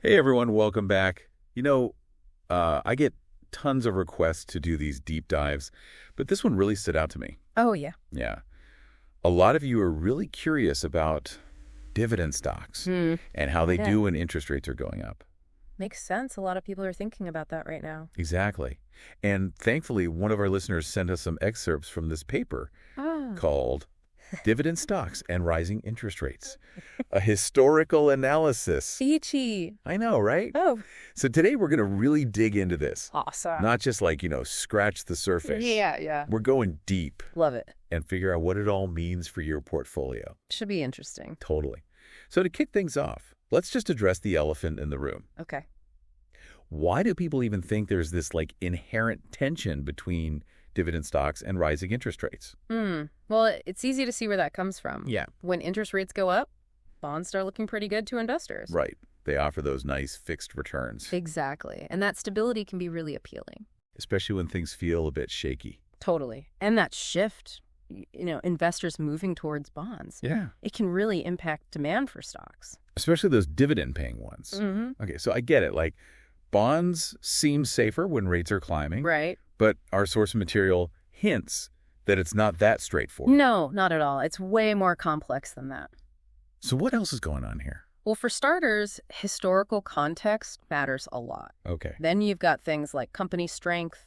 Hey everyone, welcome back. I get tons of requests to do these deep dives, but this one really stood out to me. Oh, yeah. Yeah. A lot of you are really curious about dividend stocks and how they Yeah. do when interest rates are going up. Makes sense. A lot of people are thinking about that right now. Exactly. And thankfully, one of our listeners sent us some excerpts from this paper Ah. called Dividend Stocks and Rising Interest Rates, a historical analysis. Peachy. I know, right? Oh, So today we're going to really dig into this. awesome. Not just scratch the surface. Yeah. We're going deep Love it. and figure out what it all means for your portfolio. Should be interesting. Totally. So to kick things off, let's just address the elephant in the room. Okay. Why do people even think there's this inherent tension between dividend stocks and rising interest rates? Well, it's easy to see where that comes from. Yeah. When interest rates go up, bonds start looking pretty good to investors. Right. They offer those nice fixed returns, Exactly. And that stability can be really appealing. especially when things feel a bit shaky. Totally. And that shift, investors moving towards bonds, Yeah. it can really impact demand for stocks. Especially those dividend-paying ones. Mm-hmm. Okay, so I get it. Bonds seem safer when rates are climbing. Right. But our source material hints that it's not that straightforward. No, not at all. It's way more complex than that. So what else is going on here? Well, for starters, historical context matters a lot. Okay. Then you've got things like company strength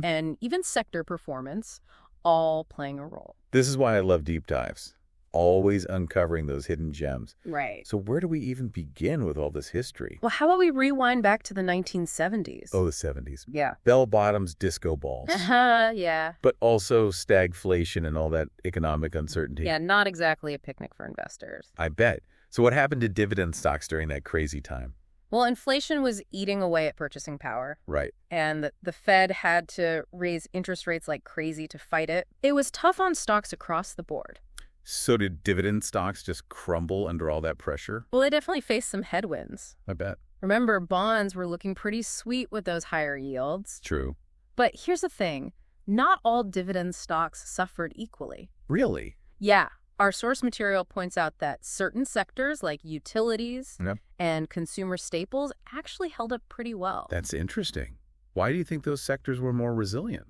and even sector performance all playing a role. This is why I love deep dives. Always uncovering those hidden gems. Right. So where do we even begin with all this history? Well, how about we rewind back to the 1970s? Oh, the 70s. Yeah. Bell bottoms, disco balls. Yeah. But also stagflation and all that economic uncertainty. Yeah, not exactly a picnic for investors. I bet. So what happened to dividend stocks during that crazy time? Well, inflation was eating away at purchasing power, Right. and the Fed had to raise interest rates like crazy to fight it. It was tough on stocks across the board. So did dividend stocks just crumble under all that pressure? Well, they definitely faced some headwinds. I bet. Remember, bonds were looking pretty sweet with those higher yields. True. But here's the thing. Not all dividend stocks suffered equally. Really? Yeah. Our source material points out that certain sectors like utilities Yep. and consumer staples actually held up pretty well. That's interesting. Why do you think those sectors were more resilient?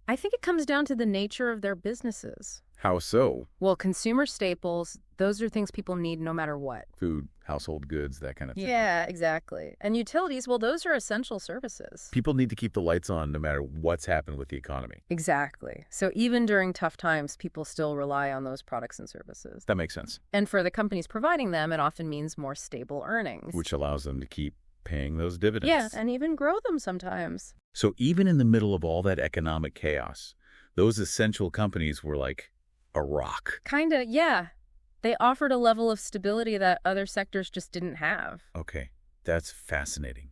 I think it comes down to the nature of their businesses. How so? Well, consumer staples, those are things people need no matter what. Food, household goods, that kind of thing. Yeah, exactly. And utilities, well, those are essential services. People need to keep the lights on no matter what's happened with the economy. Exactly. So even during tough times, people still rely on those products and services. That makes sense. And for the companies providing them, it often means more stable earnings. Which allows them to keep paying those dividends. Yeah, and even grow them sometimes. So even in the middle of all that economic chaos, those essential companies were like a rock. Kinda, yeah. They offered a level of stability that other sectors just didn't have. Okay, that's fascinating.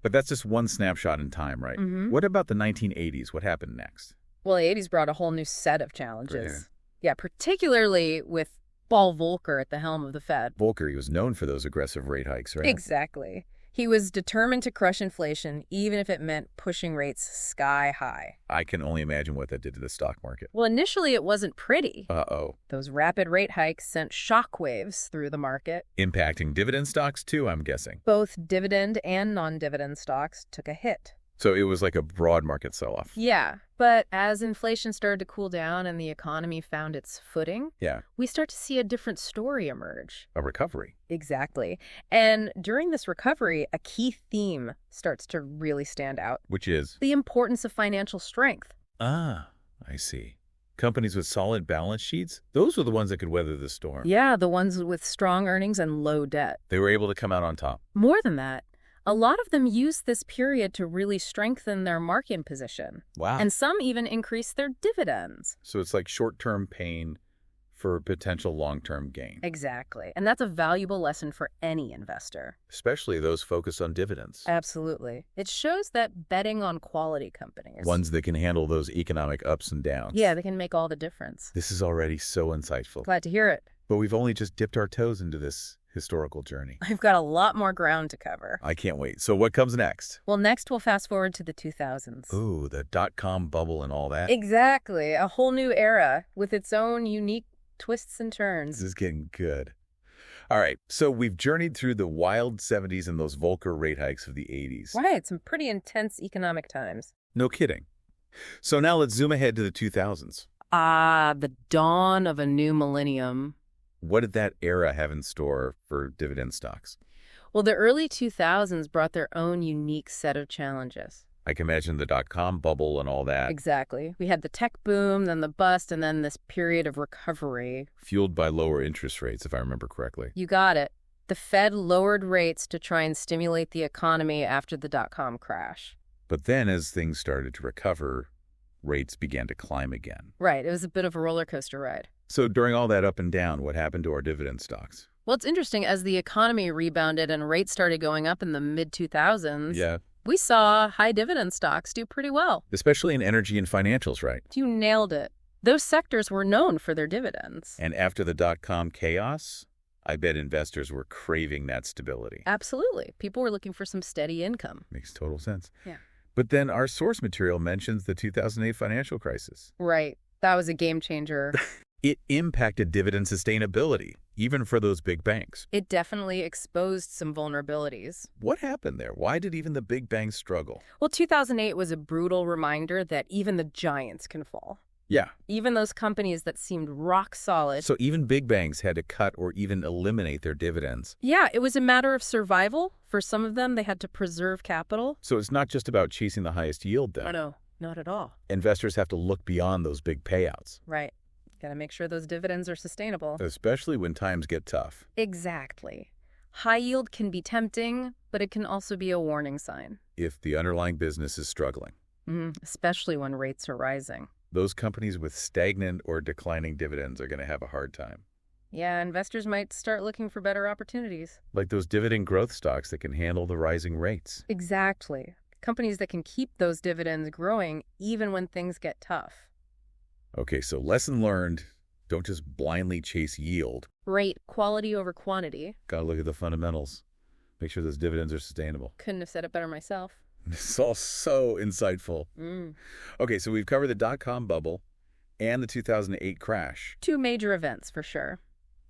But that's just one snapshot in time, right? Mhm. What about the 1980s? What happened next? Well, the 80s brought a whole new set of challenges. Right. Yeah, particularly with Paul Volcker at the helm of the Fed. Volcker, he was known for those aggressive rate hikes, right? Exactly. He was determined to crush inflation, even if it meant pushing rates sky high. I can only imagine what that did to the stock market. Well, initially it wasn't pretty. Uh-oh. Those rapid rate hikes sent shockwaves through the market. Impacting dividend stocks too, I'm guessing. Both dividend and non-dividend stocks took a hit. So it was like a broad market sell-off. Yeah, but as inflation started to cool down and the economy found its footing, Yeah, we start to see a different story emerge. a recovery. Exactly. And during this recovery, a key theme starts to really stand out. Which is? The importance of financial strength. Ah, I see. Companies with solid balance sheets, those were the ones that could weather the storm. Yeah, the ones with strong earnings and low debt. They were able to come out on top. More than that, a lot of them used this period to really strengthen their market position. Wow. And some even increased their dividends. So it's like short-term pain for potential long-term gain, Exactly. And that's a valuable lesson for any investor. especially those focused on dividends. Absolutely. It shows that betting on quality companies. Ones that can handle those economic ups and downs. Yeah, they can make all the difference. This is already so insightful. Glad to hear it. But we've only just dipped our toes into this historical journey. I've got a lot more ground to cover. I can't wait. So what comes next? Well, next we'll fast forward to the 2000s. Ooh, the dot-com bubble and all that. Exactly. A whole new era with its own unique twists and This turns. is getting good. All right, so we've journeyed through the wild 70s and those Volcker rate hikes of the 80s. Right, some pretty intense economic times. No kidding. So now let's zoom ahead to the 2000s. Ah, the dawn of a new millennium. What did that era have in store for dividend stocks? Well, the early 2000s brought their own unique set of challenges. I can imagine the dot-com bubble and all that, Exactly. We had the tech boom, then the bust, and then this period of recovery. fueled by lower interest rates, if I remember correctly. You got it. The Fed lowered rates to try and stimulate the economy after the dot-com crash. But then as things started to recover, rates began to climb again. Right, it was a bit of a roller coaster ride. So during all that up and down, what happened to our dividend stocks? Well, it's interesting, as the economy rebounded and rates started going up in the mid-2000s, Yeah, we saw high dividend stocks do pretty well. especially in energy and financials, right? You nailed it. Those sectors were known for their dividends. And after the dot-com chaos, I bet investors were craving that stability. Absolutely. People were looking for some steady income. Makes total sense. Yeah. But then our source material mentions the 2008 financial crisis. Right. That was a game changer. It impacted dividend sustainability, even for those big banks. It definitely exposed some vulnerabilities. What happened there? Why did even the big banks struggle? Well, 2008 was a brutal reminder that even the giants can fall. Yeah. Even those companies that seemed rock solid. So even big banks had to cut or even eliminate their dividends. Yeah, it was a matter of survival. For some of them, they had to preserve capital. So it's not just about chasing the highest yield then. Oh, no, not at all. Investors have to look beyond those big payouts, Right. Got to make sure those dividends are sustainable. especially when times get tough. Exactly. High yield can be tempting, but it can also be a warning sign, If the underlying business is struggling, especially when rates are rising. those companies with stagnant or declining dividends are going to have a hard time. Yeah, investors might start looking for better opportunities. Like those dividend growth stocks that can handle the rising rates. Exactly. Companies that can keep those dividends growing even when things get tough. Okay, so lesson learned, don't just blindly chase yield. Rate quality over quantity. Got to look at the fundamentals. Make sure those dividends are sustainable. Couldn't have said it better myself. This is all so insightful. Okay, so we've covered the dot-com bubble and the 2008 crash. Two major events, for sure.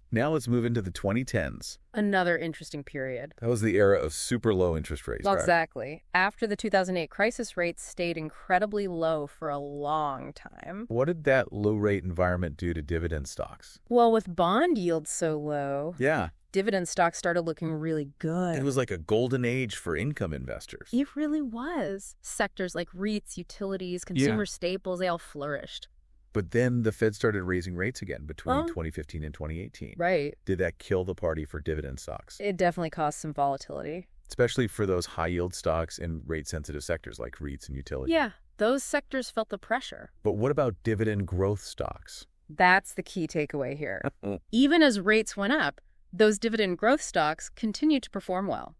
Now let's move into the 2010s. Another interesting period. That was the era of super low interest rates, right? Exactly. After the 2008 crisis, rates stayed incredibly low for a long time. What did that low-rate environment do to dividend stocks? Well, with bond yields so low, Yeah, dividend stocks started looking really good. it was like a golden age for income investors. It really was. Sectors like REITs, utilities, consumer staples, they all flourished. But then the Fed started raising rates again between Well, 2015 and 2018. Right. Did that kill the party for dividend stocks? It definitely caused some volatility. Especially for those high-yield stocks in rate-sensitive sectors like REITs and utilities. Yeah, those sectors felt the pressure. But what about dividend growth stocks? That's the key takeaway here. Even as rates went up, those dividend growth stocks continued to perform well.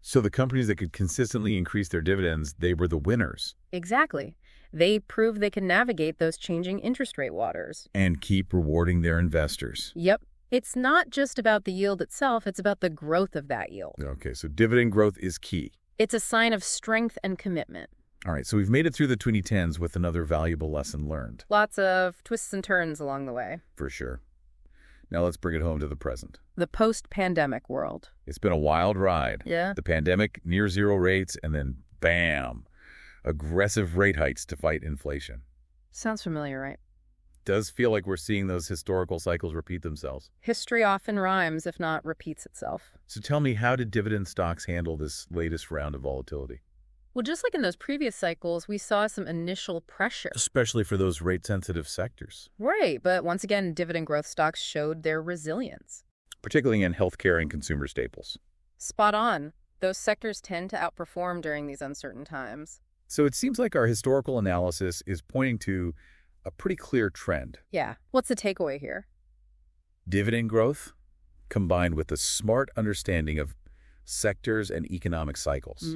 So the companies that could consistently increase their dividends, they were the winners. Exactly. They proved they can navigate those changing interest rate waters. And keep rewarding their investors. Yep. It's not just about the yield itself, it's about the growth of that yield. Okay, so dividend growth is key. It's a sign of strength and commitment. All right, so we've made it through the 2010s with another valuable lesson learned. Lots of twists and turns along the way. For sure. Now let's bring it home to the present. The post-pandemic world. It's been a wild ride. Yeah. The pandemic, near zero rates, and then bam, aggressive rate hikes to fight inflation. Sounds familiar, right? Does feel like we're seeing those historical cycles repeat themselves. History often rhymes, if not repeats itself. So tell me, how did dividend stocks handle this latest round of volatility? Well, just like in those previous cycles, we saw some initial pressure. Especially for those rate-sensitive sectors. Right, but once again, dividend growth stocks showed their resilience. Particularly in healthcare and consumer staples. Spot on. Those sectors tend to outperform during these uncertain times. So it seems like our historical analysis is pointing to a pretty clear trend. Yeah. What's the takeaway here? Dividend growth combined with a smart understanding of sectors and economic cycles.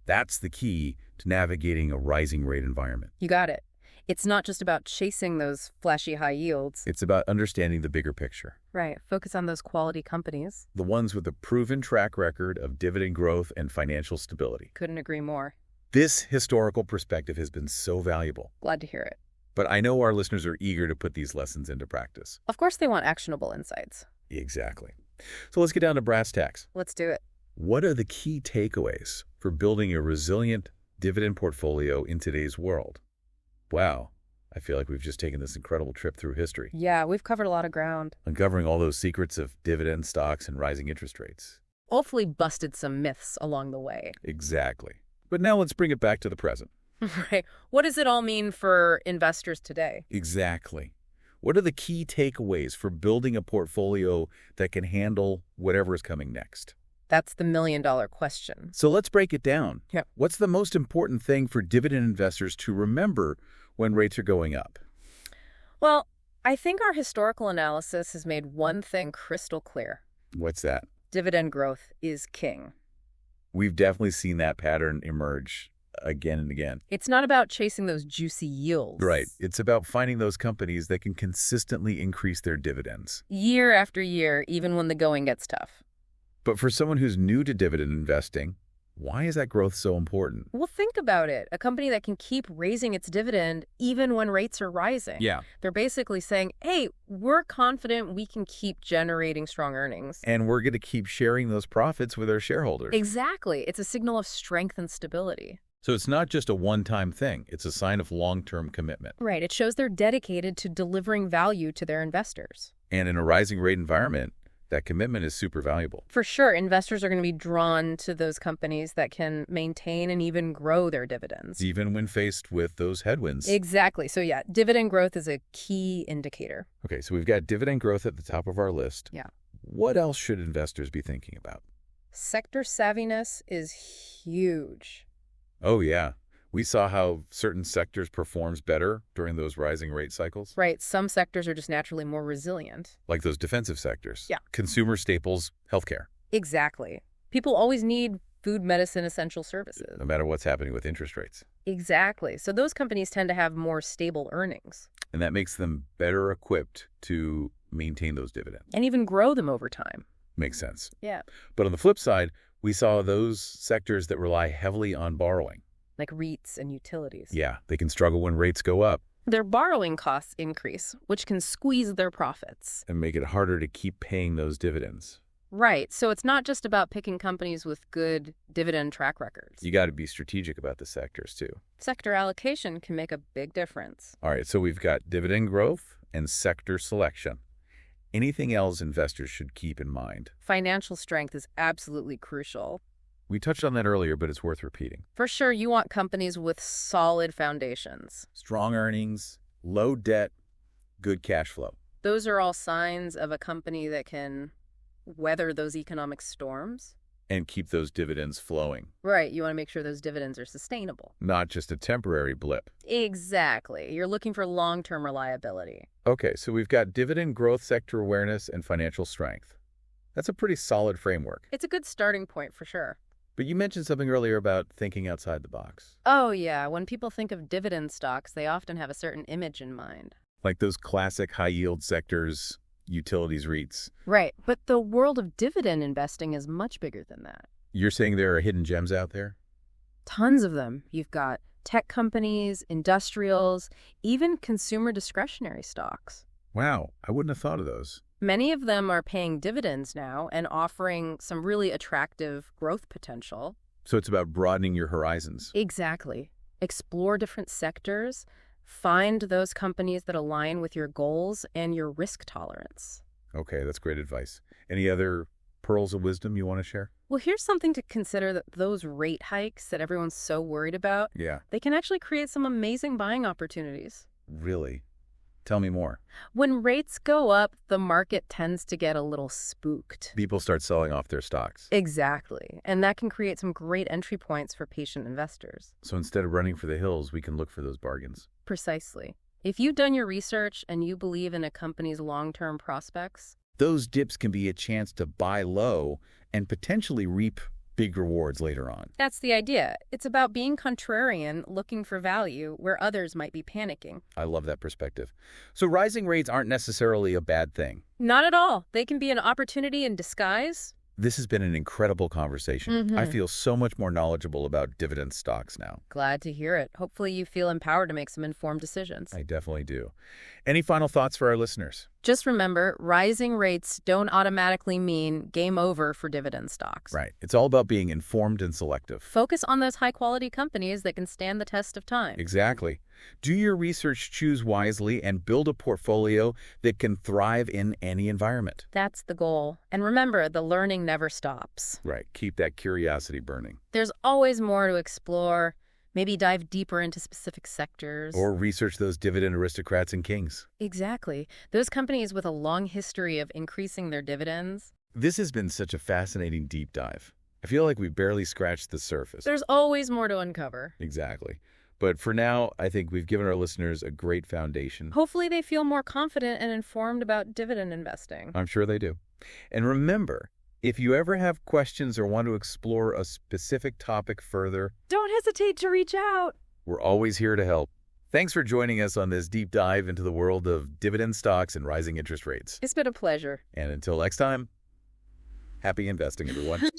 That's the key to navigating a rising rate environment. You got it. It's not just about chasing those flashy high yields. It's about understanding the bigger picture. Right. Focus on those quality companies. The ones with a proven track record of dividend growth and financial stability. Couldn't agree more. This historical perspective has been so valuable. Glad to hear it. But I know our listeners are eager to put these lessons into practice. Of course they want actionable insights. Exactly. So let's get down to brass tacks. Let's do it. What are the key takeaways for building a resilient dividend portfolio in today's world? Wow, I feel like we've just taken this incredible trip through history, Yeah, we've covered a lot of ground. uncovering all those secrets of dividend stocks and rising interest rates. Hopefully busted some myths along the way. Exactly. But now let's bring it back to the present. Right. What does it all mean for investors today? Exactly. What are the key takeaways for building a portfolio that can handle whatever is coming next? That's the million-dollar question. So let's break it down. Yeah. What's the most important thing for dividend investors to remember when rates are going up? Well, I think our historical analysis has made one thing crystal clear. What's that? Dividend growth is king. We've definitely seen that pattern emerge again and again. It's not about chasing those juicy yields. Right. It's about finding those companies that can consistently increase their dividends. Year after year, even when the going gets tough. But for someone who's new to dividend investing, why is that growth so important? Well, think about it. A company that can keep raising its dividend even when rates are rising. Yeah. They're basically saying, hey, we're confident we can keep generating strong earnings. And we're going to keep sharing those profits with our shareholders. Exactly. It's a signal of strength and stability. So it's not just a one-time thing. It's a sign of long-term commitment. Right. It shows they're dedicated to delivering value to their investors. And in a rising rate environment, that commitment is super valuable. For sure, investors are going to be drawn to those companies that can maintain and even grow their dividends. Even when faced with those headwinds. Exactly. So yeah, dividend growth is a key indicator. Okay, so we've got dividend growth at the top of our list. Yeah. What else should investors be thinking about? Sector savviness is huge. Oh, yeah. We saw how certain sectors performs better during those rising rate cycles. Right. Some sectors are just naturally more resilient. Like those defensive sectors. Yeah. Consumer staples, healthcare. Exactly. People always need food, medicine, essential services. No matter what's happening with interest rates. Exactly. So those companies tend to have more stable earnings. And that makes them better equipped to maintain those dividends. And even grow them over time. Makes sense. Yeah. But on the flip side, we saw those sectors that rely heavily on borrowing. Like REITs and utilities. Yeah, they can struggle when rates go up Their borrowing costs increase, which can squeeze their profits. and make it harder to keep paying those dividends. Right. So it's not just about picking companies with good dividend track records. You got to be strategic about the sectors too. Sector allocation can make a big difference. All right, so we've got dividend growth and sector selection. Anything else investors should keep in mind? Financial strength is absolutely crucial. We touched on that earlier, but it's worth repeating. For sure, you want companies with solid foundations. Strong earnings, low debt, good cash flow. Those are all signs of a company that can weather those economic storms. And keep those dividends flowing. Right. You want to make sure those dividends are sustainable. Not just a temporary blip. Exactly. You're looking for long-term reliability. Okay, so we've got dividend growth, sector awareness, and financial strength. That's a pretty solid framework. It's a good starting point for sure. But you mentioned something earlier about thinking outside the box. Oh, yeah. When people think of dividend stocks, they often have a certain image in mind. Like those classic high-yield sectors, utilities REITs. Right. But the world of dividend investing is much bigger than that. You're saying there are hidden gems out there? Tons of them. You've got tech companies, industrials, even consumer discretionary stocks. Wow, I wouldn't have thought of those. Many of them are paying dividends now and offering some really attractive growth potential. So it's about broadening your horizons. Exactly. Explore different sectors. Find those companies that align with your goals and your risk tolerance. Okay, that's great advice. Any other pearls of wisdom you want to share? Well, here's something to consider, that those rate hikes that everyone's so worried about, Yeah. they can actually create some amazing buying opportunities. Really? Tell me more. When rates go up, the market tends to get a little spooked. People start selling off their stocks. Exactly. And that can create some great entry points for patient investors. So instead of running for the hills, we can look for those bargains. Precisely. If you've done your research and you believe in a company's long-term prospects, Those dips can be a chance to buy low and potentially reap big rewards later on. that's the idea. It's about being contrarian, looking for value where others might be panicking. I love that perspective. So rising rates aren't necessarily a bad thing. Not at all. They can be an opportunity in disguise. This has been an incredible conversation. I feel so much more knowledgeable about dividend stocks now. Glad to hear it. Hopefully you feel empowered to make some informed decisions. I definitely do. Any final thoughts for our listeners? Just remember, rising rates don't automatically mean game over for dividend stocks. Right. It's all about being informed and selective. Focus on those high-quality companies that can stand the test of time. Exactly. Do your research, choose wisely, and build a portfolio that can thrive in any environment. That's the goal. And remember, the learning never stops. Right. Keep that curiosity burning. There's always more to explore. Maybe dive deeper into specific sectors. Or research those dividend aristocrats and kings. Exactly. Those companies with a long history of increasing their dividends. This has been such a fascinating deep dive. I feel like we barely scratched the surface. There's always more to uncover. Exactly. But for now, I think we've given our listeners a great foundation. Hopefully they feel more confident and informed about dividend investing. I'm sure they do. And remember, if you ever have questions or want to explore a specific topic further, don't hesitate to reach out. We're always here to help. Thanks for joining us on this deep dive into the world of dividend stocks and rising interest rates. It's been a pleasure. And until next time, happy investing, everyone.